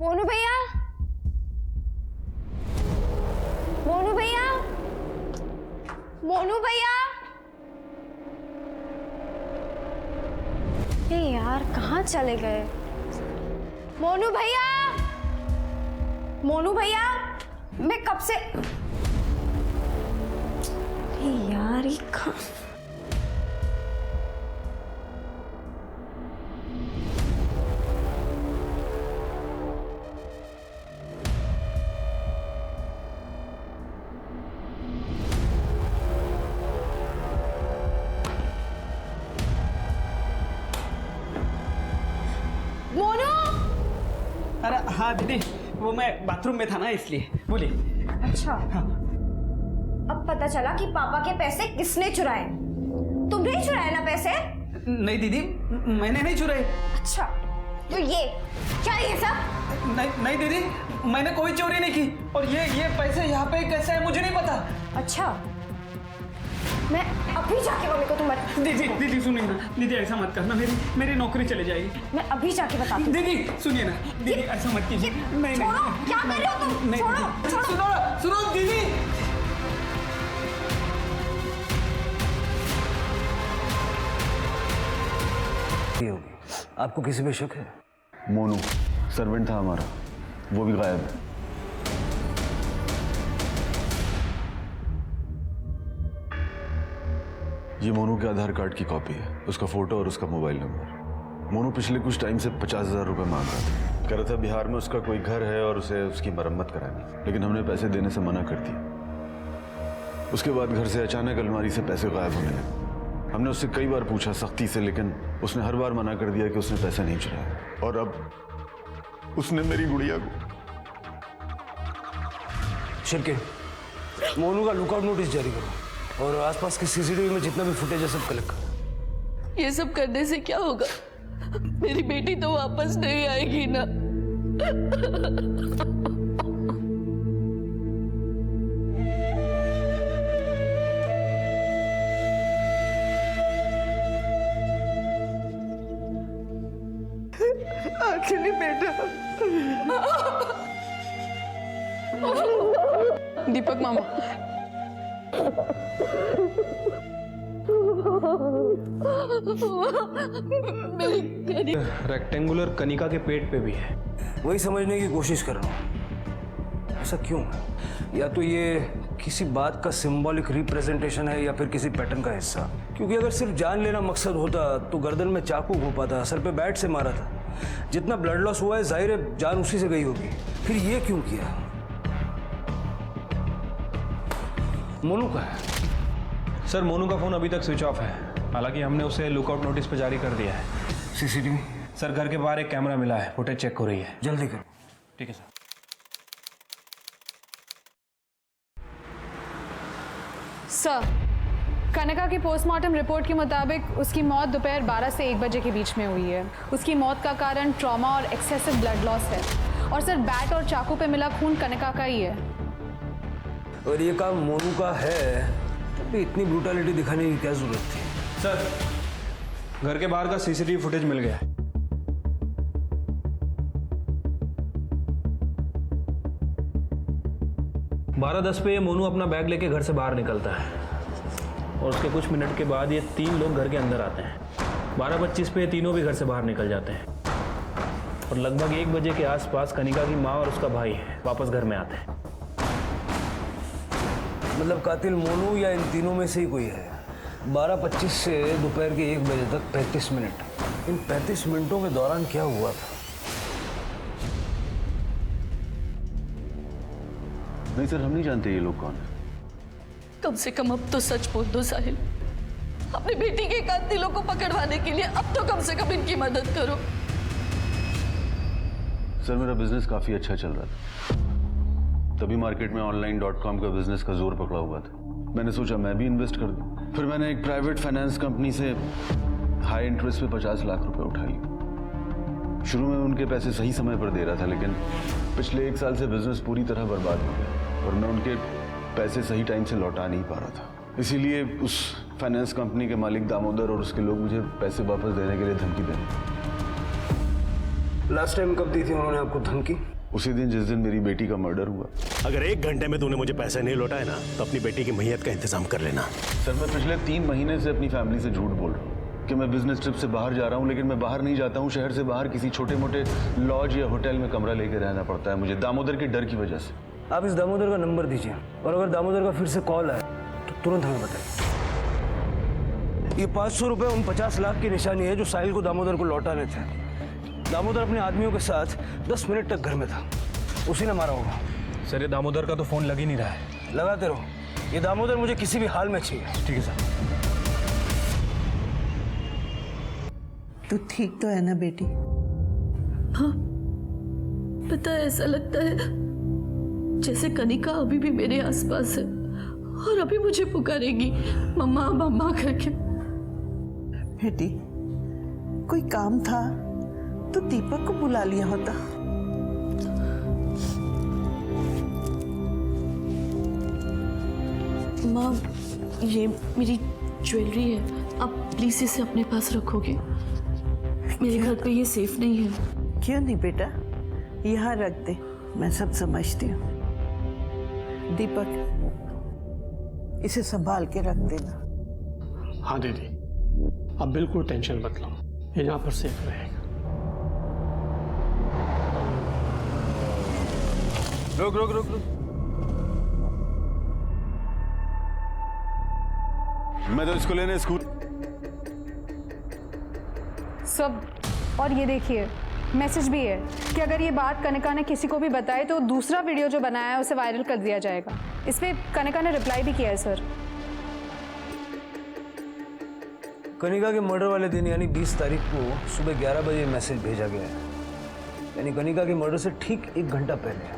मोनू भैया, मोनू भैया, मोनू भैया। ये यार कहाँ चले गए? मोनू भैया, मोनू भैया, मैं कब से यार ये कहाँ? मोनू! अरे हाँ दीदी, वो मैं बाथरूम में था ना इसलिए। बोलिए। अच्छा हाँ। अब पता चला कि पापा के पैसे किसने चुराए। तुमने ही चुराए ना पैसे? नहीं दीदी, मैंने नहीं चुराए। अच्छा तो ये क्या ये सब? नहीं दीदी, मैंने कोई चोरी नहीं की। और ये पैसे यहाँ पे कैसे है मुझे नहीं पता। अच्छा मैं अभी जाके मम्मी को तुम्हारे। दीदी सुनिए ना, दीदी ऐसा मत करना, मेरी नौकरी चले जाएगी। मैं अभी जाके बताती हूँ। दीदी सुनिए ना, दीदी ऐसा मत कीजिए। नहीं छोड़ो, क्या कर रहे हो तुम? नहीं छोड़ो। सुनो दीदी। होगी आपको किसी पे शक है? मोनू सर्वेंट था हमारा, वो भी गायब है। ये मोनू के आधार कार्ड की कॉपी है, उसका फोटो और उसका मोबाइल नंबर। मोनू पिछले कुछ टाइम से 50,000 रुपए मांग रहा था। कह रहा था बिहार में उसका कोई घर है और उसे उसकी मरम्मत करानी, लेकिन हमने पैसे देने से मना कर दिया। उसके बाद घर से अचानक अलमारी से पैसे गायब होने लगे। हमने उससे कई बार पूछा सख्ती से, लेकिन उसने हर बार मना कर दिया कि उसने पैसे नहीं चुराए। और अब उसने मेरी गुड़िया को। शिरके, मोनू का लुकआउट नोटिस जारी करो और आसपास के सीसीटीवी में जितना भी फुटेज है सब कलेक्ट करो। ये सब करने से क्या होगा? मेरी बेटी तो वापस नहीं आएगी ना। आखिरी बेटा। दीपक मामा, रेक्टेंगुलर कनिका के पेट पे भी है। वही समझने की कोशिश कर रहा हूँ, ऐसा क्यों है? या तो ये किसी बात का सिंबॉलिक रिप्रेजेंटेशन है या फिर किसी पैटर्न का हिस्सा। क्योंकि अगर सिर्फ जान लेना मकसद होता तो गर्दन में चाकू घोंपा था, सर पे बैट से मारा था। जितना ब्लड लॉस हुआ है जाहिर है जान उसी से गई होगी। फिर ये क्यों किया? मोनू का है? सर मोनू का फोन अभी तक स्विच ऑफ है, हालांकि हमने उसे लुकआउट नोटिस पे जारी कर दिया है। सीसीटीवी? सर घर के बाहर एक कैमरा मिला है, फुटेज चेक हो रही है। जल्दी करो। ठीक है सर। सर, कनिका की पोस्टमार्टम रिपोर्ट के मुताबिक उसकी मौत दोपहर 12 से 1 बजे के बीच में हुई है। उसकी मौत का कारण ट्रॉमा और एक्सेसिव ब्लड लॉस है। और सर बैट और चाकू पे मिला खून कनिका का ही है। और ये काम मोनू का है तो भी इतनी ब्रूटलिटी दिखाने की क्या जरूरत थी? सर घर के बाहर का सीसीटीवी फुटेज मिल गया है। बारह 10 पे ये मोनू अपना बैग लेके घर से बाहर निकलता है और उसके कुछ मिनट के बाद ये 3 लोग घर के अंदर आते हैं। 12:25 पे ये तीनों भी घर से बाहर निकल जाते हैं और लगभग 1 बजे के आसपास कनिका की माँ और उसका भाई वापस घर में आते हैं। मतलब कातिल मोनू या इन तीनों में से ही कोई है। 12:25 से दोपहर के 1 बजे तक 35 मिनट। इन 35 मिनटों के दौरान क्या हुआ था? नहीं सर, हम नहीं जानते ये लोग कौन है। कम से कम अब तो सच बोल दो साहिल। अपनी बेटी के कातिलों को पकड़वाने के लिए अब तो कम से कम इनकी मदद करो। सर मेरा बिजनेस काफी अच्छा चल रहा था, तभी मार्केट में online.com का बिजनेस का जोर पकड़ा हुआ था। मैंने सोचा मैं भी इन्वेस्ट कर दूं। फिर मैंने एक प्राइवेट फाइनेंस कंपनी से हाई इंटरेस्ट पे 50 लाख रुपए उठा लिए। शुरू में उनके पैसे सही समय पर दे रहा था, लेकिन पिछले 1 साल से बिजनेस पूरी तरह बर्बाद हो गया और मैं उनके पैसे सही टाइम से लौटा नहीं पा रहा था। इसीलिए उस फाइनेंस कंपनी के मालिक दामोदर और उसके लोग मुझे पैसे वापस देने के लिए धमकी देने। लास्ट टाइम कब दी थी उन्होंने आपको धमकी? उसी दिन जिस दिन मेरी बेटी का मर्डर हुआ। अगर 1 घंटे में तूने मुझे पैसे नहीं लौटाए ना तो अपनी बेटी की मैयत का इंतजाम कर लेना। सर मैं पिछले 3 महीने से अपनी फैमिली से झूठ बोल रहा हूँ कि मैं बिजनेस ट्रिप से बाहर जा रहा हूँ, लेकिन मैं बाहर नहीं जाता हूँ। शहर से बाहर किसी छोटे मोटे लॉज या होटल में कमरा लेके रहना पड़ता है मुझे, दामोदर के डर की वजह से। आप इस दामोदर का नंबर दीजिए, और अगर दामोदर का फिर से कॉल आए तो तुरंत हमें बताइए। ये 500 रुपये उन 50 लाख की निशानी है जो साहिल को दामोदर को लौटाने थे। दामोदर अपने आदमियों के साथ 10 मिनट तक घर में था, उसी ने मारा होगा। सर ये दामोदर का तो फ़ोन लग ही नहीं रहा है। लगाते रहो, ये दामोदर मुझे किसी भी हाल में चाहिए। ठीक है सर। तू ठीक तो है ना बेटी? हाँ, पता है ऐसा लगता है जैसे कनिका अभी भी मेरे आसपास है और अभी मुझे पुकारेगी मम्मा मम्मा करके। बेटी कोई काम था तो दीपक को बुला लिया होता। माँ ये मेरी ज्वेलरी है, आप प्लीज इसे अपने पास रखोगे? मेरे घर पे ये सेफ नहीं है। क्यों नहीं बेटा, यहाँ रख दे, मैं सब समझती हूँ। दीपक इसे संभाल के रख देना। हाँ दीदी, अब बिल्कुल टेंशन मत लो, ये यहाँ पर सेफ रहेगा। रुक रुक रुक रुक। मैं तो इसको लेने स्कूल। सब और ये देखिए मैसेज भी है कि अगर ये बात कनिका ने किसी को भी बताई तो दूसरा वीडियो जो बनाया है उसे वायरल कर दिया जाएगा। इस पे कनिका ने रिप्लाई भी किया है सर। कनिका के मर्डर वाले दिन यानी 20 तारीख को सुबह 11 बजे मैसेज भेजा गया है, यानी कनिका के मर्डर से ठीक 1 घंटा पहले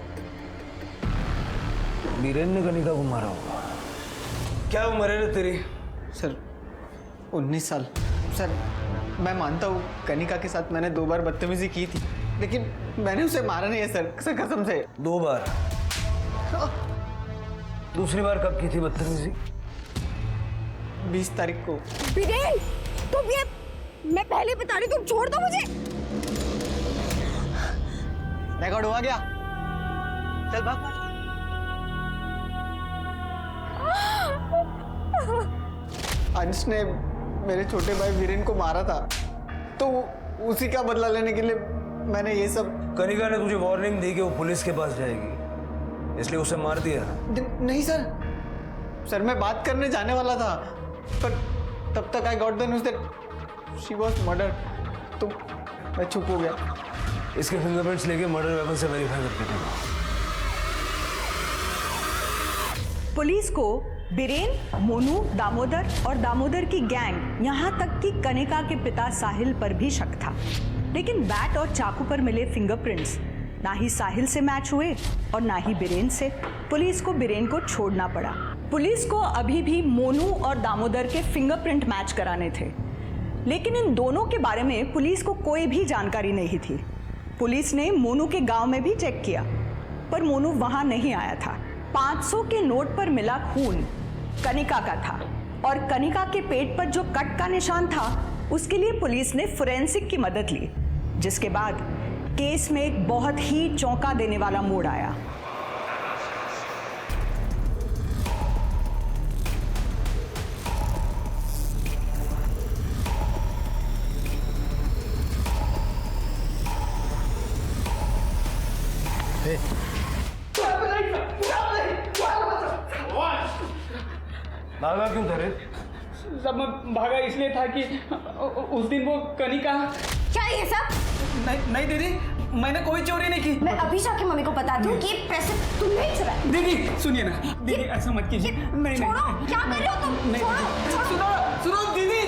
बीरेन ने कनिका को मारा होगा। क्या उम्र है रे तेरी? सर 19 साल। सर मैं मानता हूँ कनिका के साथ मैंने 2 बार बदतमीजी की थी, लेकिन मैंने उसे मारा नहीं है सर कसम से। 2 बार? दूसरी बार कब की थी बदतमीजी? 20 तारीख को। बीरेन, तुम ये, मैं पहले बता रही, तुम छोड़ दो मुझे। रिकॉर्ड हुआ क्या? चल भाग। अंश ने मेरे छोटे भाई वीरेन को मारा था, तो उसी का बदला लेने के लिए मैंने ये सब। कनिका ने तुझे वार्निंग दी कि वो पुलिस के पास जाएगी, इसलिए उसे मार दिया? नहीं सर मैं बात करने जाने वाला था, पर तब तक I got the news that she was murder, तो मैं चुप हो गया। इसके फिंगरप्रिंट्स लेके मर्डर वेपन से वेरीफाई करके देखो। पुलिस को बीरेन, मोनू, दामोदर और दामोदर की गैंग, यहाँ तक कि कनिका के पिता साहिल पर भी शक था, लेकिन बैट और चाकू पर मिले फिंगरप्रिंट्स ना ही साहिल से मैच हुए और ना ही बीरेन से। पुलिस को बीरेन को छोड़ना पड़ा। पुलिस को अभी भी मोनू और दामोदर के फिंगरप्रिंट मैच कराने थे, लेकिन इन दोनों के बारे में पुलिस को कोई भी जानकारी नहीं थी। पुलिस ने मोनू के गांव में भी चेक किया, पर मोनू वहां नहीं आया था। 500 के नोट पर मिला खून कनिका का था, और कनिका के पेट पर जो कट का निशान था उसके लिए पुलिस ने फोरेंसिक की मदद ली, जिसके बाद केस में एक बहुत ही चौंका देने वाला मोड़ आया। भागा क्यों था रे? सब मैं भागा इसलिए था कि उस दिन वो कनिका। क्या ये सब? नहीं दीदी, मैंने कोई चोरी नहीं की। मैं अभी जाके मम्मी को बता दूं कि ये पैसे तुमने ही चुराए। दीदी सुनिए ना, दीदी ऐसा मत कीजिए। नहीं छोड़ो, क्या कर रहे हो तुम? नहीं छोड़ो। सुनो दीदी।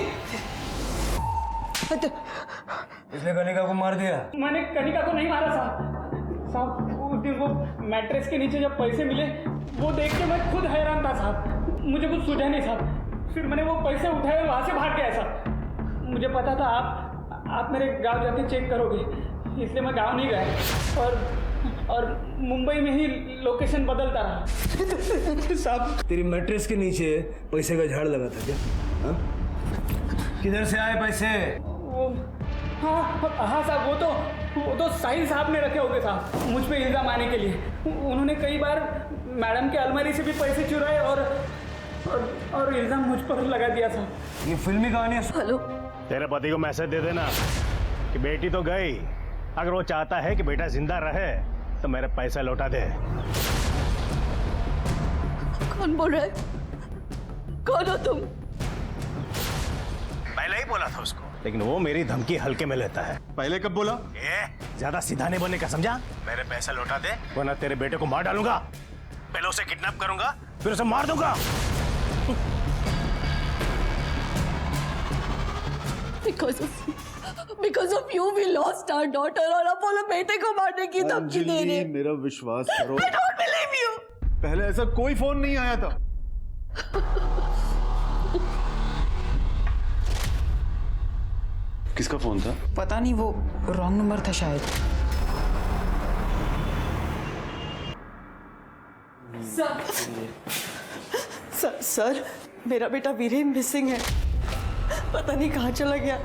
इसने कनिका को मार दिया? मैंने कनिका को नहीं मारा साहब। उस दिन वो मैट्रेस के नीचे जब पैसे मिले वो देख के मैं खुद हैरान था साहब, मुझे कुछ सूझा नहीं साहब। फिर मैंने वो पैसे उठाए, वहाँ से भाग गया साहब। मुझे पता था आप मेरे गांव जाके चेक करोगे, इसलिए मैं गांव नहीं गया और मुंबई में ही लोकेशन बदलता रहा साहब। तेरी मैट्रेस के नीचे पैसे का झाड़ लगा था क्या? हाँ? किधर से आए पैसे? वो हाँ साहब, वो तो वो तो साहिल साहब ने रखे होंगे साहब मुझ पे इल्ज़ाम आने के लिए। उन्होंने कई बार मैडम के अलमारी से भी पैसे चुराए और इल्ज़ाम मुझ पर लगा दिया था। ये फिल्मी कहानी है। हेलो, तेरे पति को मैसेज दे देना कि बेटी तो गई, अगर वो चाहता है कि बेटा जिंदा रहे तो मेरे पैसे लौटा दे। कौन बोल रहा है? कौन हो तुम? पहले ही बोला था उसको, लेकिन वो मेरी धमकी हल्के में लेता है। पहले कब बोला? ज्यादा सीधा नहीं बनने का, समझा? मेरे पैसे लौटा दे वरना तेरे बेटे को मार डालूंगा। पहले उसे किडनैप करूंगा फिर उसे मार दूंगा। Because of you we lost our daughter और अब बोलो बेटे को मारने की धमकी दे रहे। मेरा विश्वास करो। I don't believe you। पहले ऐसा कोई फोन नहीं आया था। किसका फोन था? पता नहीं, वो रॉन्ग नंबर था शायद। सर मेरा बेटा वीरेन मिसिंग है, पता नहीं कहाँ चला गया।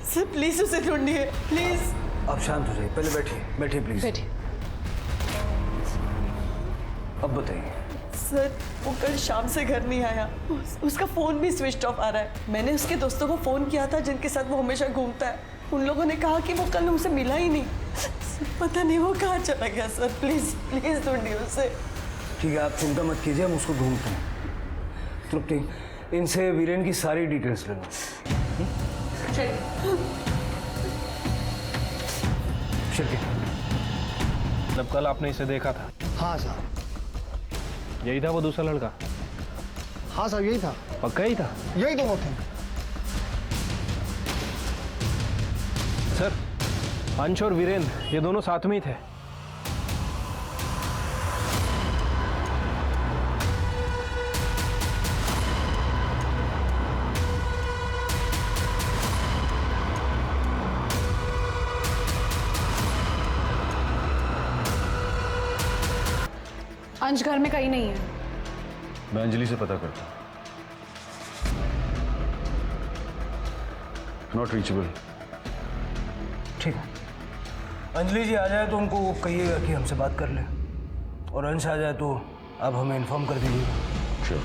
सर प्लीज उसे ढूंढिए प्लीज। आप शांत हो जाइए, पहले बैठिए बैठिए प्लीज। बैठिए। अब बताइए। सर वो कल शाम से घर नहीं आया, उसका फोन भी स्विच ऑफ आ रहा है। मैंने उसके दोस्तों को फोन किया था जिनके साथ वो हमेशा घूमता है, उन लोगों ने कहा कि वो कल हमसे मिला ही नहीं। पता नहीं वो कहाँ चला गया। सर प्लीज प्लीज ढूंढिए उसे। ठीक है, आप चिंता मत कीजिए, हम उसको ढूंढते हैं। तृप्ति, इनसे वीरेन की सारी डिटेल्स ले लो। मतलब कल आपने इसे देखा था? हाँ साहब। यही था वो दूसरा लड़का? हाँ साहब यही था। पक्का ही था? यही दोनों थे। सर, अंश और वीरेन ये दोनों साथ में ही थे। अंश घर में कहीं नहीं है। मैं अंजलि से पता करता हूँ। Not reachable. ठीक है, अंजलि जी आ जाए तो उनको कहिएगा कि हमसे बात कर लें, और अंश आ जाए तो आप हमें इन्फॉर्म कर दीजिएगा। श्योर।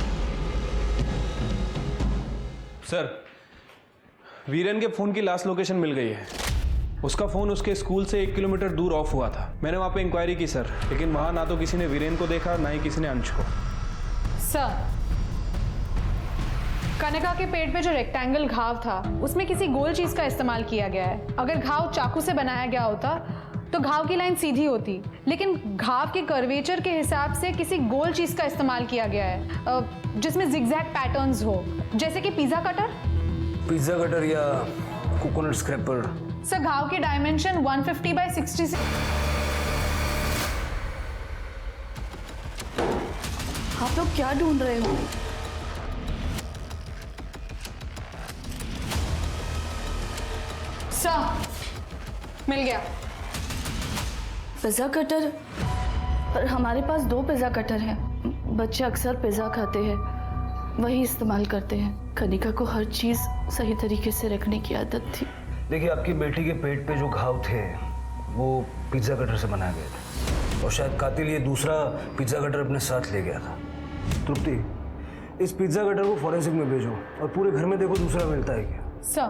सर, वीरेन के फोन की लास्ट लोकेशन मिल गई है। उसका फोन उसके स्कूल से 1 किलोमीटर दूर ऑफ हुआ था। मैंने वहां पे इंक्वायरी की सर, लेकिन वहां ना तो किसी ने वीरेन को देखा ना ही किसी ने अंश को। सर, कनिका के पेट पे जो रेक्टेंगल घाव था उसमें किसी गोल चीज का इस्तेमाल किया गया है। अगर घाव चाकू से बनाया गया होता तो घाव की लाइन सीधी होती, लेकिन घाव के कर्वेचर के हिसाब से किसी गोल चीज का इस्तेमाल किया गया है जिसमें जिगजैग पैटर्न्स हो, जैसे कि पिज्जा कटर। पिज्जा कटर या कोकोनट स्क्रैपर। सर, घाव के डायमेंशन 150 बाय 60। आप लोग क्या ढूंढ रहे हो? सर, मिल गया। Pizza cutter? पर हमारे पास 2 पिज़्ज़ा कटर हैं। बच्चे अक्सर पिज़्ज़ा खाते हैं, वही इस्तेमाल करते हैं। कनिका को हर चीज़ सही तरीके से रखने की आदत थी। देखिए, आपकी बेटी के पेट पे जो घाव थे वो पिज्जा कटर से बनाए गए थे, और शायद कातिल ये दूसरा पिज्जा कटर अपने साथ ले गया था। तृप्ति, इस पिज्जा कटर को फॉरेंसिक में भेजो और पूरे घर में देखो दूसरा मिलता है क्या। सर,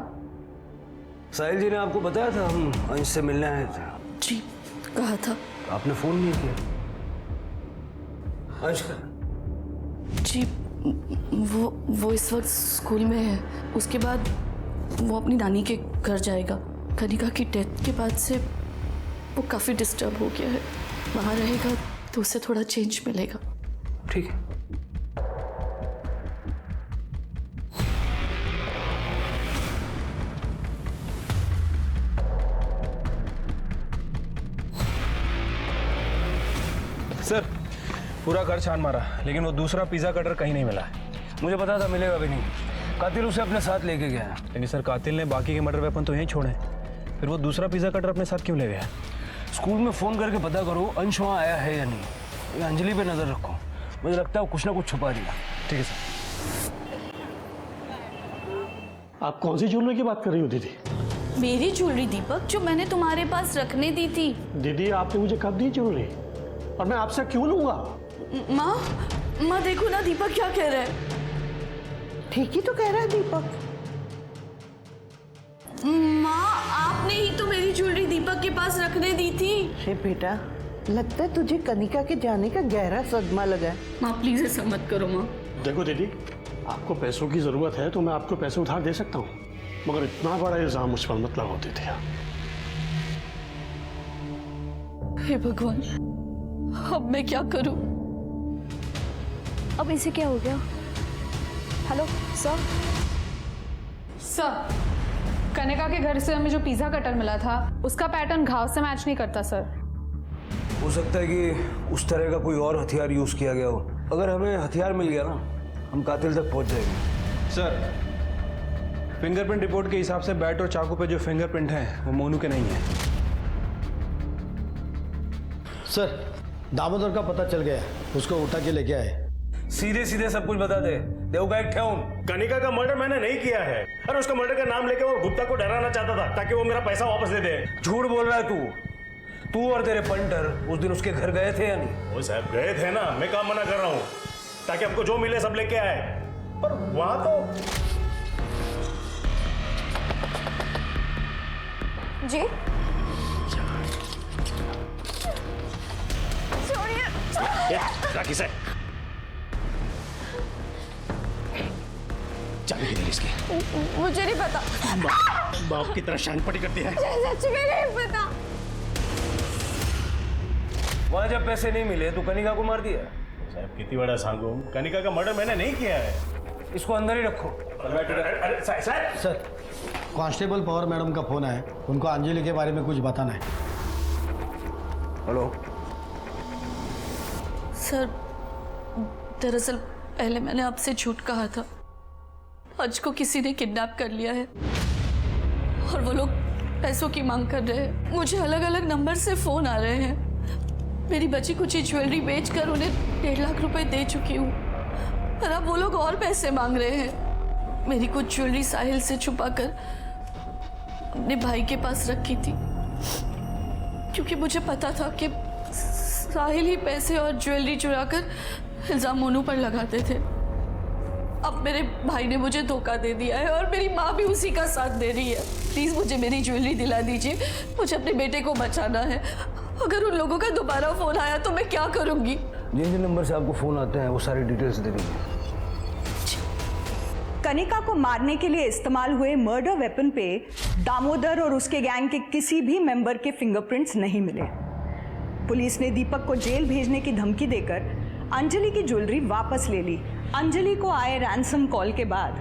साहिल जी ने आपको बताया था हम अंश से मिलने आए थे। जी, कहा था। आपने फोन नहीं किया। अंश का? जी, वो इस वक्त स्कूल में है। उसके बाद वो अपनी नानी के घर जाएगा। कनिका की डेथ के बाद से वो काफ़ी डिस्टर्ब हो गया है। वहाँ रहेगा तो उसे थोड़ा चेंज मिलेगा। ठीक है। सर, पूरा घर छान मारा, लेकिन वो दूसरा पिज्जा कटर कहीं नहीं मिला है। मुझे पता था मिलेगा भी नहीं। कातिल उसे अपने साथ लेके गया है। लेकिन सर, कातिल ने बाकी के मर्डर वेपन तो यहीं छोड़े, फिर वो दूसरा पिज्जा कटर अपने साथ क्यों ले गया? स्कूल में फोन करके पता करो अंश वहाँ आया है या नहीं। ये अंजलि पे नजर रखो, मुझे लगता है वो कुछ ना कुछ छुपा दिया। ठीक है सर। आप कौन सी ज्वेलरी की बात कर रही हो दीदी? मेरी ज्वेलरी दीपक, जो मैंने तुम्हारे पास रखने दी थी। दीदी आपने मुझे कब दी ज्वेलरी और मैं आपसे क्यों लूंगा? माँ देखो ना दीपक क्या कह रहा है। ठीक ही तो कह रहा है दीपक। माँ आपने ही तो मेरी ज्वेलरी दीपक के पास रखने दी थी। अरे बेटा, लगता है तुझे कनिका के जाने का गहरा सदमा लगा है। माँ प्लीज ऐसा मत करो माँ। देखो दीदी, आपको पैसों की जरूरत है तो मैं आपको पैसे उधार दे सकता हूँ, मगर इतना बड़ा इल्जाम मुझ पर मत लगाओ दीदी। हे भगवान, अब मैं क्या करूं? अब इसे क्या हो गया? Hello sir. सर, कनिका के घर से हमें जो पिज्जा कटर मिला था उसका पैटर्न घाव से मैच नहीं करता सर। हो सकता है कि उस तरह का कोई और हथियार यूज किया गया हो। अगर हमें हथियार मिल गया ना, हम कातिल तक पहुंच जाएंगे। सर, फिंगरप्रिंट रिपोर्ट के हिसाब से बैट और चाकू पे जो फिंगरप्रिंट है वो मोनू के नहीं है। सर, दामोदर का पता चल गया, उसको उठा के लेके आए। सीधे सीधे सब कुछ बता दे। देवगा एक ठेऊन। कनिका का मर्डर मैंने नहीं किया है। अरे उसका मर्डर का नाम लेके वो गुप्ता को डराना चाहता था ताकि वो मेरा पैसा वापस दे दे। झूठ बोल रहा है तू और तेरे पंटर उस दिन उसके घर गए थे या नहीं? वो साहब गए थे ना, मैं काम मना कर रहा हूँ ताकि आपको जो मिले सब लेके आए, पर वहां तो जी राखी से चाबी किधर इसकी? मुझे नहीं पता। बाप की तरह शान पटी करती है। सच में नहीं पता। वहां जब पैसे नहीं मिले तो कनिका को मार दिया। साहब कितनी बड़ा सांगू, कनिका का मर्डर मैंने नहीं किया है। इसको अंदर ही रखो। अरे सर, कांस्टेबल पवार मैडम का फोन है, उनको अंजलि के बारे में कुछ बताना है। हेलो सर, दरअसल पहले मैंने आपसे झूठ कहा था। आज को किसी ने किडनैप कर लिया है और वो लोग पैसों की मांग कर रहे हैं। मुझे अलग अलग नंबर से फोन आ रहे हैं। मेरी बची कुछ ज्वेलरी बेचकर उन्हें 1.5 लाख रुपए दे चुकी हूँ, पर अब वो लोग और पैसे मांग रहे हैं। मेरी कुछ ज्वेलरी साहिल से छुपाकर अपने भाई के पास रखी थी, क्योंकि मुझे पता था कि साहिल ही पैसे और ज्वेलरी चुराकर इल्जाम मोनू पर लगाते थे। अब मेरे भाई ने मुझे धोखा दे दिया है और मेरी माँ भी उसी का साथ दे रही है। प्लीज मुझे मेरी ज्वेलरी दिला दीजिए, मुझे अपने बेटे को बचाना है। अगर उन लोगों का दोबारा फोन आया तो मैं क्या करूंगी? जिन जिन नंबर से आपको फोन आते हैं वो सारी डिटेल्स दे दीजिए। कनिका को मारने के लिए इस्तेमाल हुए मर्डर वेपन पे दामोदर और उसके गैंग के किसी भी मेंबर के फिंगरप्रिंट्स नहीं मिले। पुलिस ने दीपक को जेल भेजने की धमकी देकर अंजलि की ज्वेलरी वापस ले ली। अंजलि को आए रैंसम कॉल के बाद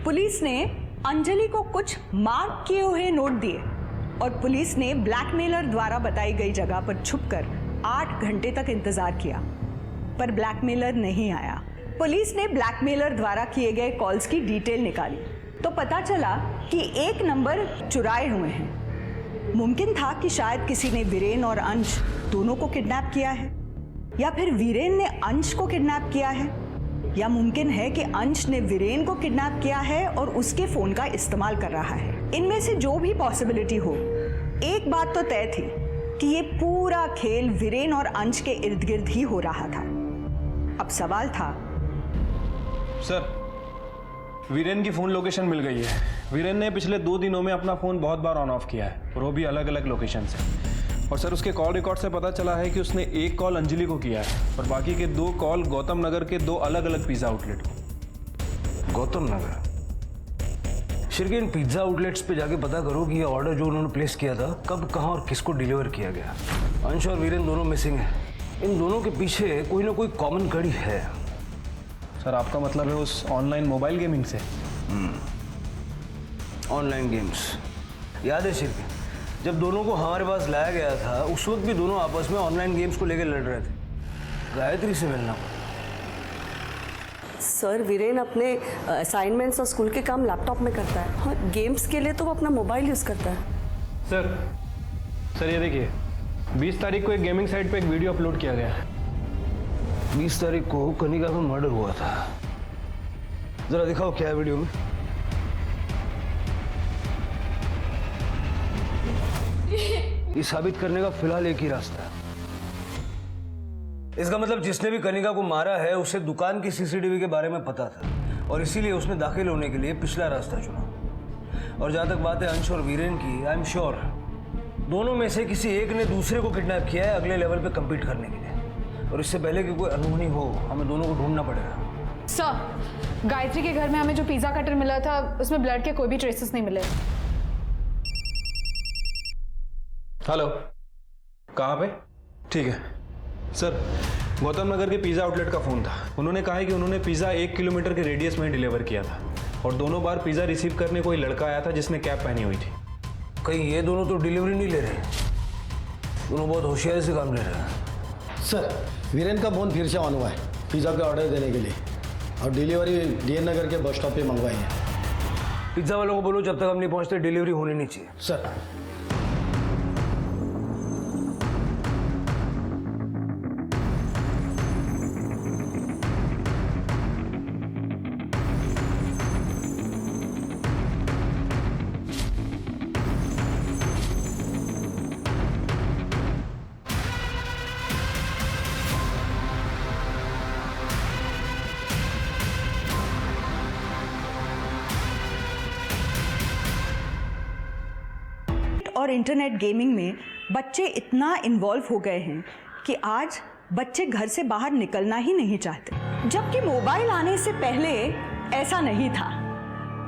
पुलिस ने अंजलि को कुछ मार्क किए हुए नोट दिए और पुलिस ने ब्लैकमेलर द्वारा बताई गई जगह पर छुपकर 8 घंटे तक इंतजार किया, पर ब्लैकमेलर नहीं आया। पुलिस ने ब्लैकमेलर द्वारा किए गए कॉल्स की डिटेल निकाली तो पता चला कि एक नंबर चुराए हुए हैं। मुमकिन था कि शायद किसी ने वीरेन और अंश दोनों को किडनैप किया है, या फिर वीरेन ने अंश को किडनैप किया है, या मुमकिन है कि अंश ने वीरेन को किडनैप किया है और उसके फोन का इस्तेमाल कर रहा है। इनमें से जो भी पॉसिबिलिटी हो, एक बात तो तय थी कि ये पूरा खेल वीरेन और अंश के इर्द गिर्द ही हो रहा था। अब सवाल था, सर, वीरेन की फ़ोन लोकेशन मिल गई है। वीरेन ने पिछले 2 दिनों में अपना फ़ोन बहुत बार ऑन ऑफ किया है और वो भी अलग अलग लोकेशन से। और सर, उसके कॉल रिकॉर्ड से पता चला है कि उसने एक कॉल अंजलि को किया है और बाकी के 2 कॉल गौतम नगर के 2 अलग अलग पिज़्ज़ा आउटलेट को। गौतम नगर? शिरकीन, पिज्जा आउटलेट्स पे जाके पता करो कि ये ऑर्डर जो उन्होंने प्लेस किया था कब, कहाँ और किसको डिलीवर किया गया। अंश और वीरेन दोनों मिसिंग हैं। इन दोनों के पीछे कोई ना कोई कॉमन कड़ी है। सर, आपका मतलब है उस ऑनलाइन मोबाइल गेमिंग से? Online games. याद है शिरकीन, जब दोनों को हमारे पास लाया गया था उस वक्त भी दोनों आपस में ऑनलाइन गेम्स को लेकर लड़ रहे थे। गायत्री से मिलना पड़ा। सर, वीरेन अपने असाइनमेंट्स और स्कूल के काम लैपटॉप में करता है। हाँ, गेम्स के लिए तो वो अपना मोबाइल यूज़ करता है। सर ये देखिए, 20 तारीख को एक गेमिंग साइट पे एक वीडियो अपलोड किया गया है। 20 तारीख को कनिका का मर्डर हुआ था। जरा दिखाओ क्या है वीडियो में। ये साबित करने का फिलहाल एक ही रास्ता है। इसका मतलब जिसने भी कनिका को मारा है उसे दुकान की सीसीटीवी के बारे में पता था और इसीलिए उसने दाखिल होने के लिए पिछला रास्ता चुना। और जहां तक बात है अंश और वीरेन की, आई एम श्योर दोनों में से किसी एक ने दूसरे को किडनैप किया है अगले लेवल पे कम्पीट करने के लिए। और इससे पहले कि कोई अनहोनी हो हमें दोनों को ढूंढना पड़ेगा। सर, गायत्री के घर में हमें जो पिज्जा कटर मिला था उसमें ब्लड के कोई भी ट्रेसेस नहीं मिले। हेलो, कहाँ पे? ठीक है सर, गौतम नगर के पिज़्ज़ा आउटलेट का फ़ोन था। उन्होंने कहा है कि उन्होंने पिज़्ज़ा 1 किलोमीटर के रेडियस में डिलीवर किया था और दोनों बार पिज़्ज़ा रिसीव करने कोई लड़का आया था जिसने कैप पहनी हुई थी। कहीं ये दोनों तो डिलीवरी नहीं ले रहे? दोनों बहुत होशियारी से काम ले रहे हैं। सर, वीरेन का फोन फिर से ऑन हुआ है पिज़्ज़ा का ऑर्डर देने के लिए और डिलीवरी डीएन नगर के बस स्टॉप पे मंगवाई है। पिज्ज़ा वालों को बोलो जब तक हम नहीं पहुंचते डिलीवरी होनी नहीं चाहिए। सर। और इंटरनेट गेमिंग में बच्चे इतना इन्वॉल्व हो गए हैं कि आज बच्चे घर से बाहर निकलना ही नहीं चाहते, जबकि मोबाइल आने से पहले ऐसा नहीं था।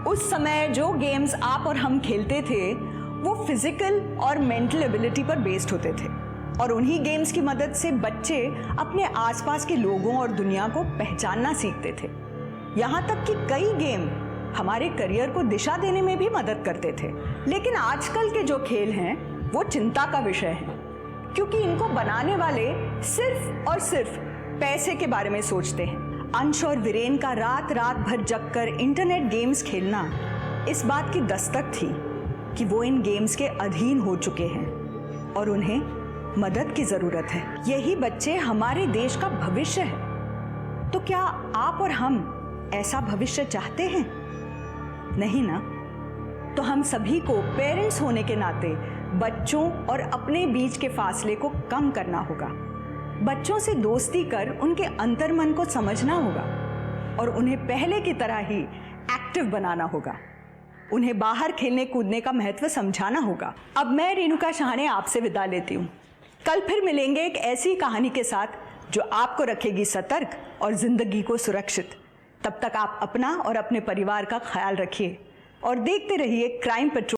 उस समय जो गेम्स आप और हम खेलते थे वो फिजिकल और मेंटल एबिलिटी पर बेस्ड होते थे और उन्हीं गेम्स की मदद से बच्चे अपने आसपास के लोगों और दुनिया को पहचानना सीखते थे। यहाँ तक कि कई गेम हमारे करियर को दिशा देने में भी मदद करते थे। लेकिन आजकल के जो खेल हैं वो चिंता का विषय है, क्योंकि इनको बनाने वाले सिर्फ और सिर्फ पैसे के बारे में सोचते हैं। अंश और वीरेन का रात रात भर जगकर इंटरनेट गेम्स खेलना इस बात की दस्तक थी कि वो इन गेम्स के अधीन हो चुके हैं और उन्हें मदद की जरूरत है। यही बच्चे हमारे देश का भविष्य है। तो क्या आप और हम ऐसा भविष्य चाहते हैं? नहीं ना? तो हम सभी को पेरेंट्स होने के नाते बच्चों और अपने बीच के फासले को कम करना होगा। बच्चों से दोस्ती कर उनके अंतर्मन को समझना होगा और उन्हें पहले की तरह ही एक्टिव बनाना होगा। उन्हें बाहर खेलने कूदने का महत्व समझाना होगा। अब मैं रेणुका शाहने आपसे विदा लेती हूँ। कल फिर मिलेंगे एक ऐसी कहानी के साथ जो आपको रखेगी सतर्क और जिंदगी को सुरक्षित। तब तक आप अपना और अपने परिवार का ख्याल रखिए और देखते रहिए क्राइम पेट्रोल।